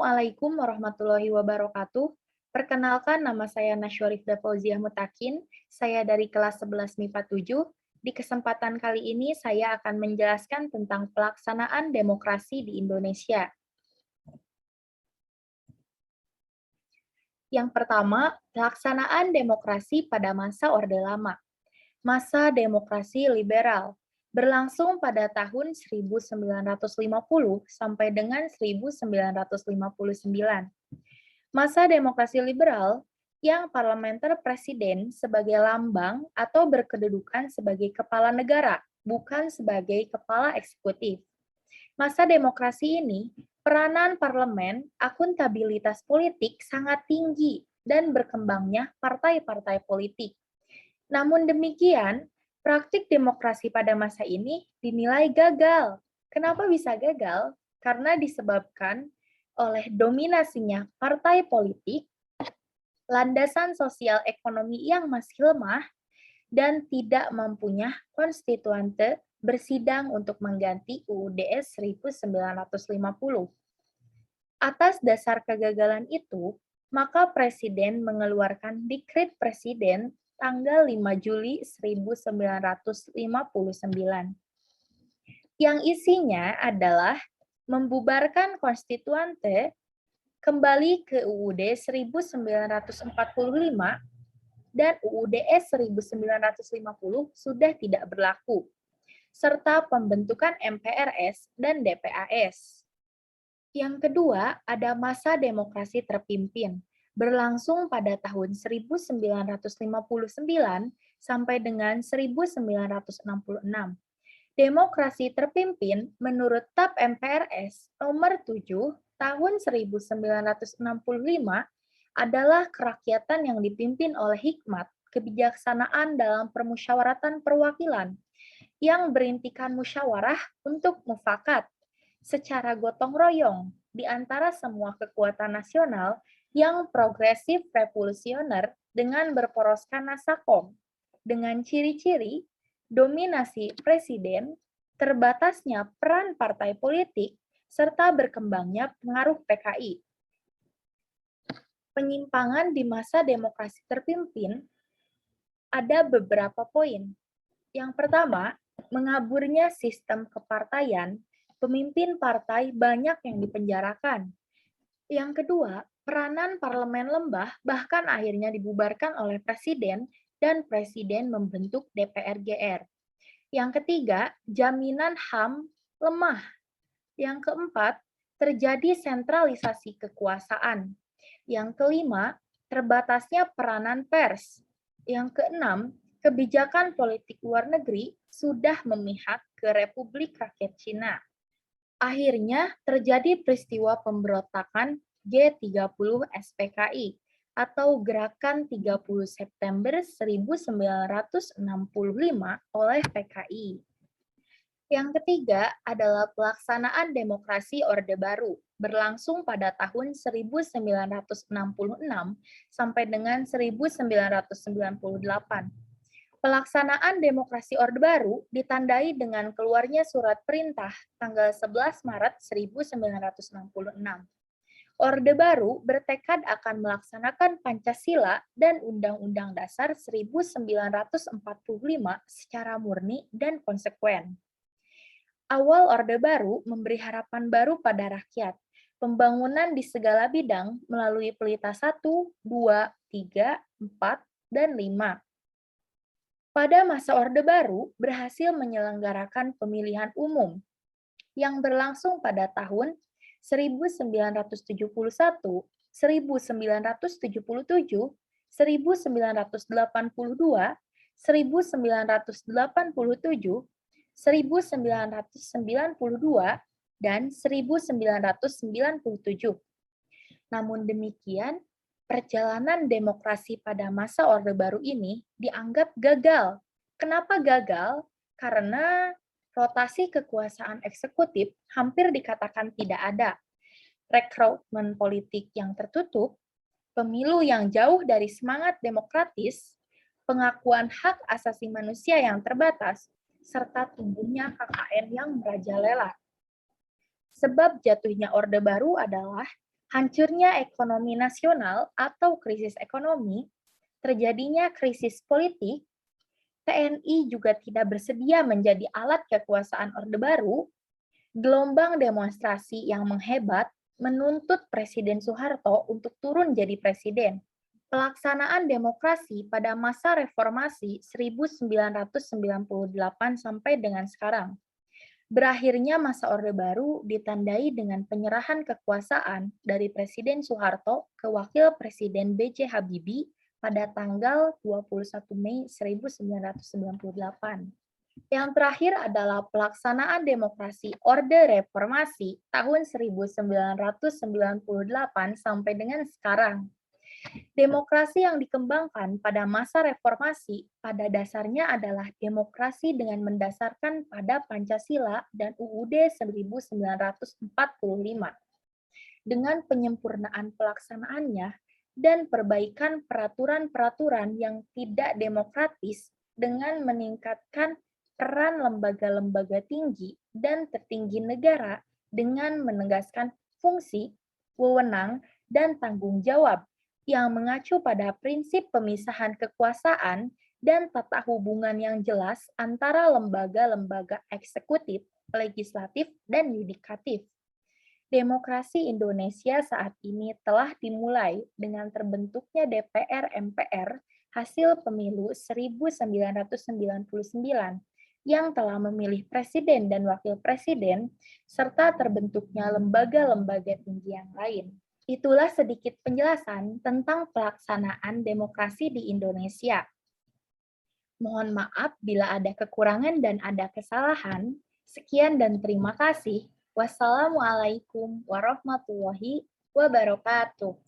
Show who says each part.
Speaker 1: Assalamualaikum warahmatullahi wabarakatuh. Perkenalkan, nama saya Nasywarifda Fauziah Mutakin. Saya dari kelas 11 MIPA 7. Di kesempatan kali ini saya akan menjelaskan tentang pelaksanaan demokrasi di Indonesia. Yang pertama, pelaksanaan demokrasi pada masa Orde Lama. Masa demokrasi liberal berlangsung pada tahun 1950 sampai dengan 1959. Masa demokrasi liberal yang parlementer presiden sebagai lambang atau berkedudukan sebagai kepala negara, bukan sebagai kepala eksekutif. Masa demokrasi ini, peranan parlemen, akuntabilitas politik sangat tinggi dan berkembangnya partai-partai politik. Namun demikian, praktik demokrasi pada masa ini dinilai gagal. Kenapa bisa gagal? Karena disebabkan oleh dominasinya partai politik, landasan sosial ekonomi yang masih lemah, dan tidak mempunyai konstituante bersidang untuk mengganti UUD 1950. Atas dasar kegagalan itu, maka Presiden mengeluarkan Dekret Presiden tanggal 5 Juli 1959 yang isinya adalah membubarkan konstituante, kembali ke UUD 1945, dan UUD 1950 sudah tidak berlaku, serta pembentukan MPRS dan DPAS. Yang kedua, ada masa demokrasi terpimpin, berlangsung pada tahun 1959 sampai dengan 1966. Demokrasi terpimpin menurut TAP MPRS nomor 7 tahun 1965 adalah kerakyatan yang dipimpin oleh hikmat, kebijaksanaan dalam permusyawaratan perwakilan yang berintikan musyawarah untuk mufakat secara gotong royong di antara semua kekuatan nasional yang progresif revolusioner dengan berporoskan nasakom, dengan ciri-ciri dominasi presiden, terbatasnya peran partai politik, serta berkembangnya pengaruh PKI. Penyimpangan di masa demokrasi terpimpin ada beberapa poin. Yang pertama, mengaburnya sistem kepartaian, pemimpin partai banyak yang dipenjarakan. Yang kedua, peranan parlemen lembah bahkan akhirnya dibubarkan oleh presiden dan presiden membentuk DPR-GR. Yang ketiga, jaminan HAM lemah. Yang keempat, terjadi sentralisasi kekuasaan. Yang kelima, terbatasnya peranan pers. Yang keenam, kebijakan politik luar negeri sudah memihak ke Republik Rakyat Cina. Akhirnya terjadi peristiwa pemberontakan G30 SPKI atau Gerakan 30 September 1965 oleh PKI. Yang ketiga adalah pelaksanaan demokrasi Orde Baru, berlangsung pada tahun 1966 sampai dengan 1998. Pelaksanaan demokrasi Orde Baru ditandai dengan keluarnya surat perintah tanggal 11 Maret 1966. Orde Baru bertekad akan melaksanakan Pancasila dan Undang-Undang Dasar 1945 secara murni dan konsekuen. Awal Orde Baru memberi harapan baru pada rakyat, pembangunan di segala bidang melalui Pelita 1, 2, 3, 4, dan 5. Pada masa Orde Baru berhasil menyelenggarakan pemilihan umum yang berlangsung pada tahun 1971, 1977, 1982, 1987, 1992, dan 1997. Namun demikian, perjalanan demokrasi pada masa Orde Baru ini dianggap gagal. Kenapa gagal? Karena rotasi kekuasaan eksekutif hampir dikatakan tidak ada. Rekrutmen politik yang tertutup, pemilu yang jauh dari semangat demokratis, pengakuan hak asasi manusia yang terbatas, serta tumbuhnya KKN yang merajalela. Sebab jatuhnya Orde Baru adalah Hancurnya ekonomi nasional atau krisis ekonomi, terjadinya krisis politik, TNI juga tidak bersedia menjadi alat kekuasaan Orde Baru, gelombang demonstrasi yang menghebat menuntut Presiden Soeharto untuk turun jadi presiden. Pelaksanaan demokrasi pada masa reformasi 1998 sampai dengan sekarang. Berakhirnya masa Orde Baru ditandai dengan penyerahan kekuasaan dari Presiden Soeharto ke Wakil Presiden B.J. Habibie pada tanggal 21 Mei 1998. Yang terakhir adalah pelaksanaan demokrasi Orde Reformasi tahun 1998 sampai dengan sekarang. Demokrasi yang dikembangkan pada masa reformasi pada dasarnya adalah demokrasi dengan mendasarkan pada Pancasila dan UUD 1945. Dengan penyempurnaan pelaksanaannya dan perbaikan peraturan-peraturan yang tidak demokratis dengan meningkatkan peran lembaga-lembaga tinggi dan tertinggi negara dengan menegaskan fungsi, wewenang, dan tanggung jawab yang mengacu pada prinsip pemisahan kekuasaan dan tata hubungan yang jelas antara lembaga-lembaga eksekutif, legislatif, dan yudikatif. Demokrasi Indonesia saat ini telah dimulai dengan terbentuknya DPR-MPR hasil pemilu 1999 yang telah memilih presiden dan wakil presiden, serta terbentuknya lembaga-lembaga tinggi yang lain. Itulah sedikit penjelasan tentang pelaksanaan demokrasi di Indonesia. Mohon maaf bila ada kekurangan dan ada kesalahan. Sekian dan terima kasih. Wassalamualaikum warahmatullahi wabarakatuh.